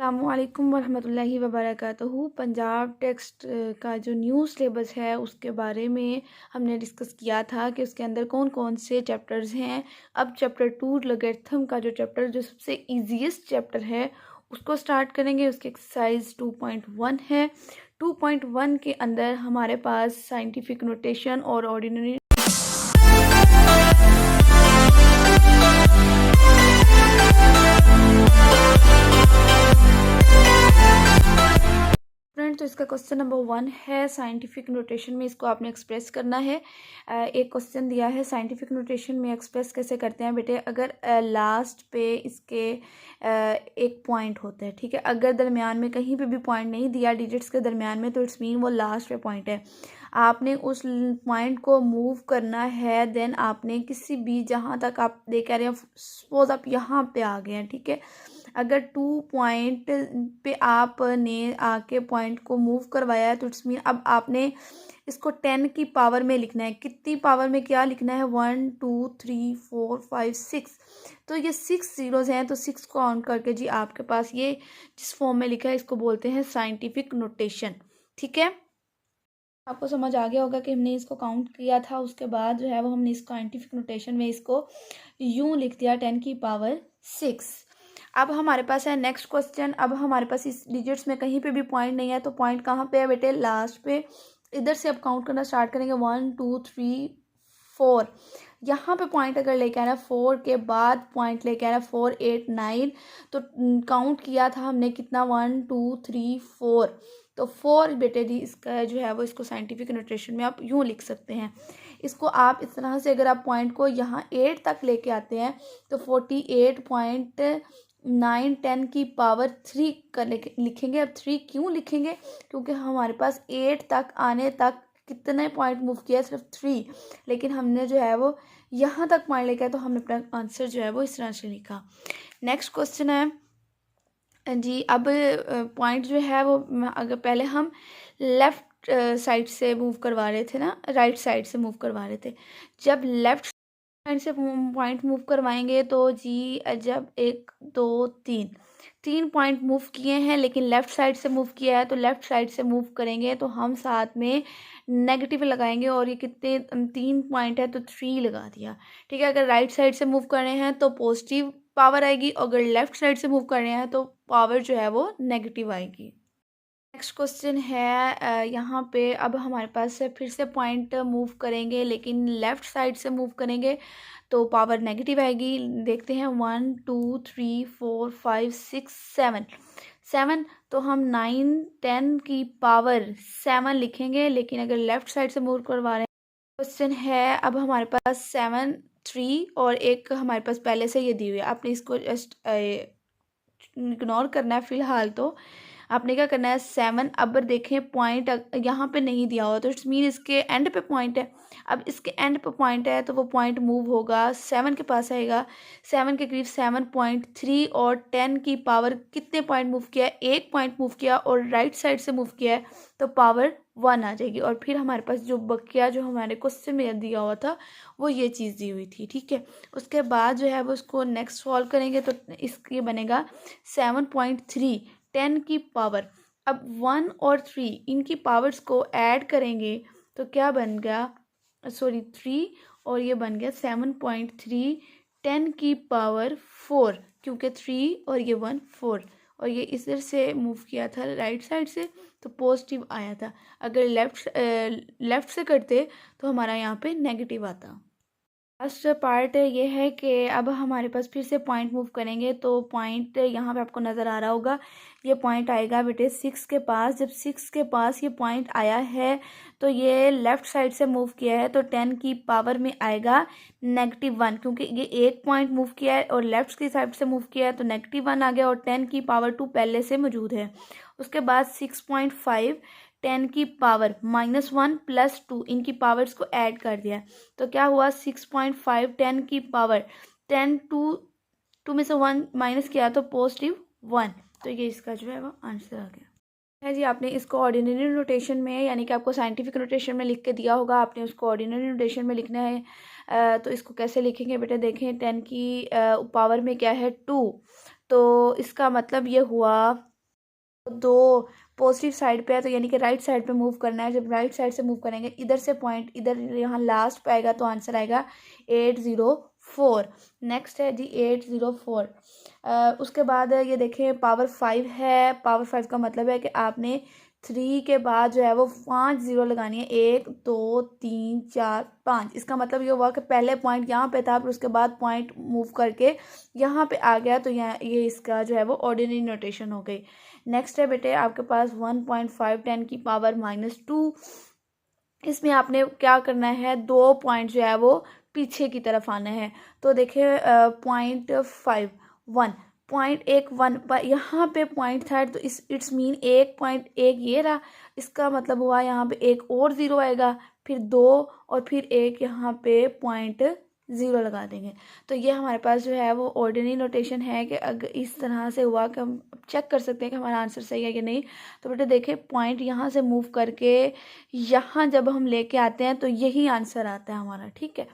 अस्सलामुअलैकुम वरहमतुल्लाहि वबरकातुहू। पंजाब टेक्स्ट का जो न्यू सिलेबस है उसके बारे में हमने डिस्कस किया था कि उसके अंदर कौन कौन से चैप्टर्स हैं। अब चैप्टर 2 लोगैरिथम का जो चैप्टर जो सबसे ईजीएस्ट चैप्टर है उसको स्टार्ट करेंगे। उसकी एक्सरसाइज 2.1 है। 2.1 के अंदर हमारे पास साइंटिफिक नोटेशन और ऑर्डिनरी फ्रेंड, तो इसका क्वेश्चन नंबर 1 है साइंटिफिक नोटेशन में इसको आपने एक्सप्रेस करना है। एक क्वेश्चन दिया है साइंटिफिक नोटेशन में एक्सप्रेस कैसे करते हैं बेटे। अगर लास्ट पे इसके एक पॉइंट होता है, ठीक है। अगर दरमियान में कहीं पे भी पॉइंट नहीं दिया डिजिट्स के दरमियान में, तो इट्स मीन वो लास्ट पे पॉइंट है। आपने उस पॉइंट को मूव करना है। देन आपने किसी भी जहाँ तक आप देख रहे हैं, सपोज आप यहाँ पे आ गए हैं, ठीक है। अगर 2 पॉइंट पे आपने आके पॉइंट को मूव करवाया है तो इट्स मीन अब आपने इसको 10 की पावर में लिखना है। कितनी पावर में क्या लिखना है? 1 2 3 4 5 6। तो ये 6 जीरोज हैं, तो 6 को काउंट करके जी आपके पास ये जिस फॉर्म में लिखा है इसको बोलते हैं साइंटिफिक नोटेशन, ठीक है। आपको समझ आ गया होगा कि हमने इसको काउंट किया था, उसके बाद जो है वो हमने इस साइंटिफिक नोटेशन में इसको यूं लिख दिया 10 की पावर 6। अब हमारे पास है नेक्स्ट क्वेश्चन। अब हमारे पास इस डिजिट्स में कहीं पे भी पॉइंट नहीं है, तो पॉइंट कहाँ पे है बेटे? लास्ट पे। इधर से अब काउंट करना स्टार्ट करेंगे 1 2 3 4। यहाँ पे पॉइंट अगर लेके आना 4 के बाद पॉइंट लेके आना 4 8 9, तो काउंट किया था हमने कितना? 1 2 3 4। तो 4 बेटे जी इसका जो है वो इसको साइंटिफिक नोटेशन में आप यूँ लिख सकते हैं। इसको आप इस तरह से अगर आप पॉइंट को यहाँ 8 तक लेके आते हैं तो 48.9 10 की पावर 3 कर लिखेंगे। अब 3 क्यों लिखेंगे? क्योंकि हमारे पास 8 तक आने तक कितने पॉइंट मूव किया? सिर्फ 3। लेकिन हमने जो है वो यहाँ तक पॉइंट लेके आया, तो हमने अपना आंसर जो है वो इस तरह से लिखा। नेक्स्ट क्वेश्चन है जी। अब पॉइंट जो है वो अगर पहले हम लेफ़्ट साइड से मूव करवा रहे थे ना, राइट साइड से मूव करवा रहे थे। जब लेफ़्ट साइड से पॉइंट मूव करवाएंगे तो जी जब 1 2 3 पॉइंट मूव किए हैं, लेकिन लेफ़्ट साइड से मूव किया है, तो लेफ़्ट साइड से मूव करेंगे तो हम साथ में नेगेटिव लगाएंगे। और ये कितने 3 पॉइंट है तो 3 लगा दिया, ठीक है। अगर राइट साइड से मूव कर रहे हैं तो पॉजिटिव पावर आएगी, और अगर लेफ़्ट साइड से मूव कर रहे हैं तो पावर जो है वो नेगेटिव आएगी। नेक्स्ट क्वेश्चन है यहाँ पे अब हमारे पास फिर से पॉइंट मूव करेंगे, लेकिन लेफ़्ट साइड से मूव करेंगे तो पावर नेगेटिव आएगी। देखते हैं 1 2 3 4 5 6 7 7। तो हम 9 10 की पावर 7 लिखेंगे, लेकिन अगर लेफ़्ट साइड से मूव करवा रहे हैं। क्वेश्चन है अब हमारे पास 7 3 और एक हमारे पास पहले से ये दी हुई है। आपने इसको जस्ट इग्नोर करना है फ़िलहाल। तो आपने क्या करना है 7। अब देखें पॉइंट यहाँ पे नहीं दिया हुआ, तो इट्स मीन इसके एंड पे पॉइंट है। अब इसके एंड पे पॉइंट है तो वो पॉइंट मूव होगा 7 के पास आएगा। 7 के करीब 7.3 और 10 की पावर कितने पॉइंट मूव किया है? 1 पॉइंट मूव किया और राइट साइड से मूव किया है, तो पावर 1 आ जाएगी। और फिर हमारे पास जो बकिया जो हमारे क्वेश्चन में दिया हुआ था वो ये चीज़ दी हुई थी, ठीक है। उसके बाद जो है वो उसको नेक्स्ट सॉल्व करेंगे तो ये बनेगा 7.3 10 की पावर। अब 1 और 3 इनकी पावर्स को ऐड करेंगे तो क्या बन गया? सॉरी 3 और ये बन गया 7.3 10 की पावर 4, क्योंकि 3 और ये 1 4, और ये इधर से मूव किया था राइट साइड से तो पॉजिटिव आया था। अगर लेफ़्ट से करते तो हमारा यहाँ पे नेगेटिव आता। लास्ट पार्ट ये है कि अब हमारे पास फिर से पॉइंट मूव करेंगे, तो पॉइंट यहाँ पे आपको नज़र आ रहा होगा। ये पॉइंट आएगा बेटे 6 के पास। जब 6 के पास ये पॉइंट आया है तो ये लेफ़्ट साइड से मूव किया है, तो 10 की पावर में आएगा -1, क्योंकि ये 1 पॉइंट मूव किया है और लेफ़्ट की साइड से मूव किया है तो -1 आ गया, और 10 की पावर 2 पहले से मौजूद है। उसके बाद 6.5 10 की पावर -1 + 2 इनकी पावर्स को ऐड कर दिया, तो क्या हुआ? 6.5 10 की पावर 10 2 में से 1 माइनस किया तो +1। तो ये इसका जो है वो आंसर आ गया है जी। आपने इसको ऑर्डिनरी नोटेशन में, यानी कि आपको साइंटिफिक नोटेशन में लिख के दिया होगा, आपने उसको ऑर्डिनरी नोटेशन में लिखना है। तो इसको कैसे लिखेंगे बेटा? देखें 10 की पावर में क्या है? 2, तो इसका मतलब ये हुआ दो पॉजिटिव साइड पे है तो यानी कि राइट साइड पे मूव करना है। जब राइट साइड से मूव करेंगे इधर से पॉइंट इधर यहाँ लास्ट पे आएगा तो आंसर आएगा 804। नेक्स्ट है जी 804। उसके बाद ये देखें पावर 5 है। पावर 5 का मतलब है कि आपने 3 के बाद जो है वो 5 जीरो लगानी है, 1 2 3 4 5। इसका मतलब ये हुआ कि पहले पॉइंट यहाँ पे था फिर उसके बाद पॉइंट मूव करके यहाँ पे आ गया, तो यहाँ ये इसका जो है वो ऑर्डिनरी नोटेशन हो गई। नेक्स्ट है बेटे आपके पास 1.5 10 की पावर -2। इसमें आपने क्या करना है, 2 पॉइंट जो है वो पीछे की तरफ आना है। तो देखिए 0.5 1 पॉइंट 1 यहाँ पे पॉइंट था तो इट्स मीन 1.1 ये रहा। इसका मतलब हुआ यहाँ पे एक और ज़ीरो आएगा, फिर 2 और फिर एक यहाँ पे .0 लगा देंगे। तो ये हमारे पास जो है वो ऑर्डिनरी नोटेशन है कि अगर इस तरह से हुआ कि हम चेक कर सकते हैं कि हमारा आंसर सही है कि नहीं। तो बेटे देखें पॉइंट यहाँ से मूव करके यहाँ जब हम लेके आते हैं तो यही आंसर आता है हमारा। ठीक है,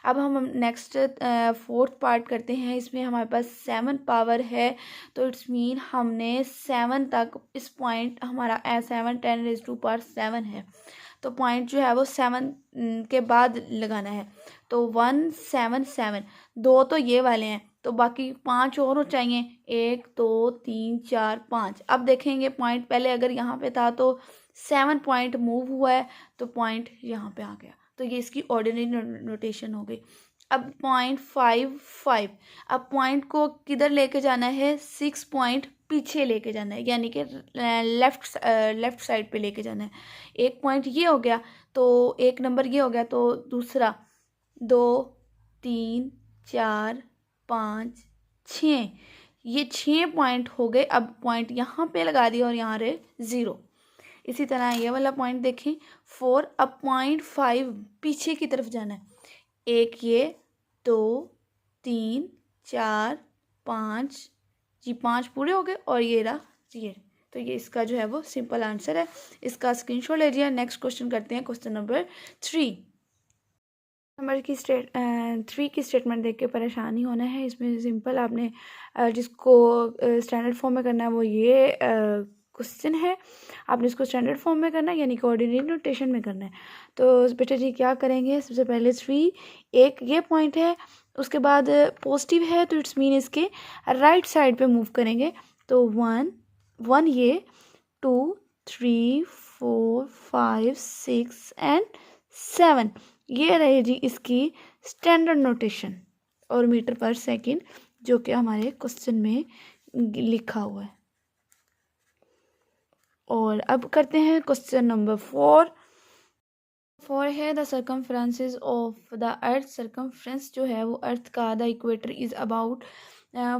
अब हम नेक्स्ट 4th पार्ट करते हैं। इसमें हमारे पास 7 पावर है तो इट्स मीन हमने 7 तक इस पॉइंट हमारा 7 10⁻⁷ है तो पॉइंट जो है वो 7 के बाद लगाना है। तो 177 2 तो ये वाले हैं तो बाकी 5 और चाहिए, 1 2 3 4 5। अब देखेंगे पॉइंट पहले अगर यहाँ पे था तो 7 पॉइंट मूव हुआ है तो पॉइंट यहाँ पे आ गया, तो ये इसकी ऑर्डिनरी नोटेशन हो गई। अब 0.55 अब पॉइंट को किधर लेके जाना है, 6 पॉइंट पीछे लेके जाना है यानी कि लेफ्ट साइड पे लेके जाना है। एक पॉइंट ये हो गया तो एक नंबर ये हो गया, तो दूसरा 2 3 4 5 6 ये 6 पॉइंट हो गए। अब पॉइंट यहाँ पे लगा दिया और यहाँ रहे 0। इसी तरह ये वाला पॉइंट देखें 4। अब 0.5 पीछे की तरफ जाना है, एक ये 2 3 4 5 जी 5 पूरे हो गए और ये रहा ये। तो ये इसका जो है वो सिंपल आंसर है। इसका स्क्रीनशॉट ले लिया। नेक्स्ट क्वेश्चन करते हैं, क्वेश्चन नंबर 3। नंबर की 3 की स्टेटमेंट देख के परेशान नहीं होना है। इसमें सिंपल आपने जिसको स्टैंडर्ड फॉर्म में करना है वो ये क्वेश्चन है, आपने इसको स्टैंडर्ड फॉर्म में करना है यानी कि ऑर्डिनरी नोटेशन में करना है। तो बेटा जी क्या करेंगे, सबसे पहले 3 एक ये पॉइंट है उसके बाद पॉजिटिव है तो इट्स मीन इसके राइट साइड पे मूव करेंगे। तो 1 ये 2 3 4 5 6 एंड 7 ये रहे जी इसकी स्टैंडर्ड नोटेशन और मीटर पर सेकंड जो कि हमारे क्वेश्चन में लिखा हुआ है। और अब करते हैं क्वेश्चन नंबर 4 है the circumferences of the earth. Circumference जो है वो अर्थ का the equator is about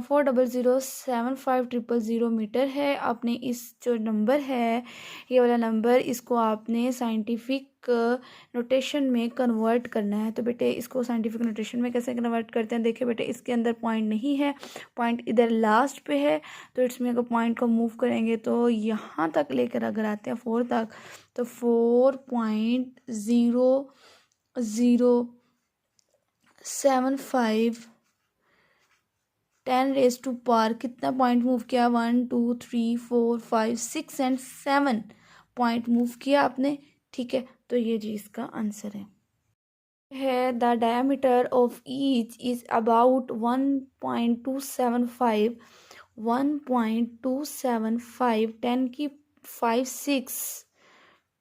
4007500 metre है। आपने इस जो नंबर है ये वाला नंबर इसको आपने साइंटिफिक नोटेशन में कन्वर्ट करना है। तो बेटे इसको साइंटिफिक नोटेशन में कैसे कन्वर्ट करते हैं, देखिए बेटे इसके अंदर पॉइंट नहीं है, पॉइंट इधर लास्ट पे है तो इसमें अगर पॉइंट को मूव करेंगे तो यहाँ तक लेकर अगर आते हैं 4 तक तो 4.0075 10⁻⁴ कितना पॉइंट मूव किया, 1 2 3 4 5 6 एंड 7 पॉइंट मूव किया आपने। ठीक है, तो ये जी इसका आंसर है the diameter of each is about 1.275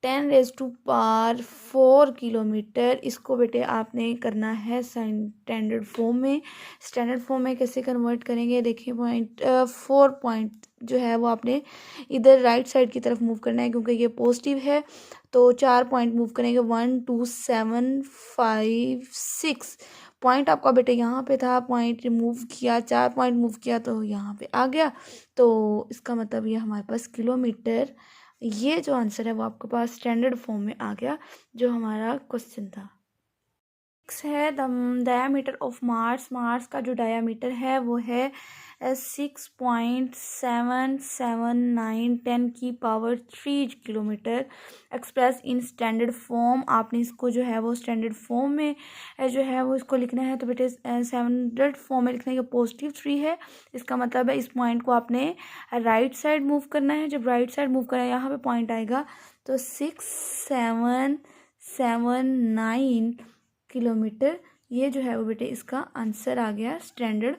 10⁻⁴ kilometre. इसको बेटे आपने करना है स्टैंडर्ड फॉर्म में। स्टैंडर्ड फॉर्म में कैसे कन्वर्ट करेंगे, देखिए 4 पॉइंट जो है वो आपने इधर राइट साइड की तरफ मूव करना है क्योंकि ये पॉजिटिव है तो 4 पॉइंट मूव करेंगे, 1 2 7 5 6 पॉइंट आपका बेटे यहाँ पे था, पॉइंट मूव किया 4 पॉइंट मूव किया तो यहाँ पे आ गया। तो इसका मतलब ये हमारे पास किलोमीटर, ये जो आंसर है वो आपके पास स्टैंडर्ड फॉर्म में आ गया जो हमारा क्वेश्चन था। नेक्स्ट है the diameter of Mars. Mars का जो डायामीटर है वो है as 6.779 10⁻³ kilometre express in standard form. आपने इसको जो है वो स्टैंडर्ड फॉर्म में जो है वो इसको लिखना है। तो बेटे स्टैंडर्ड फॉर्म में लिखना है कि +3 है। इसका मतलब है इस पॉइंट को आपने राइट साइड मूव करना है। जब राइट साइड मूव करना है यहाँ पे पॉइंट आएगा तो 6779 किलोमीटर, ये जो है वो बेटे इसका आंसर आ गया स्टैंडर्ड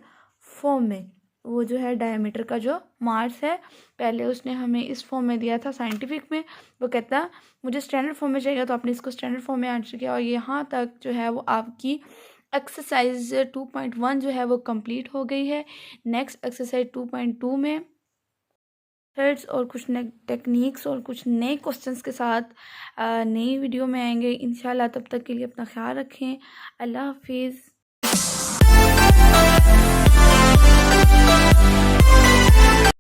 फॉर्म में। वो जो है डायमीटर का जो मास है, पहले उसने हमें इस फॉर्म में दिया था साइंटिफिक में, वो कहता मुझे स्टैंडर्ड फॉर्म में चाहिए, तो आपने इसको स्टैंडर्ड फॉर्म में आंसर किया। और यहाँ तक जो है वो आपकी एक्सरसाइज 2.1 जो है वो कंप्लीट हो गई है। नेक्स्ट एक्सरसाइज 2.2 में थर्ड्स और कुछ नए टेक्निक्स और कुछ नए क्वेश्चंस के साथ नई वीडियो में आएंगे इंशाल्लाह। तब तक के लिए अपना ख्याल रखें। अल्लाह हाफिज़।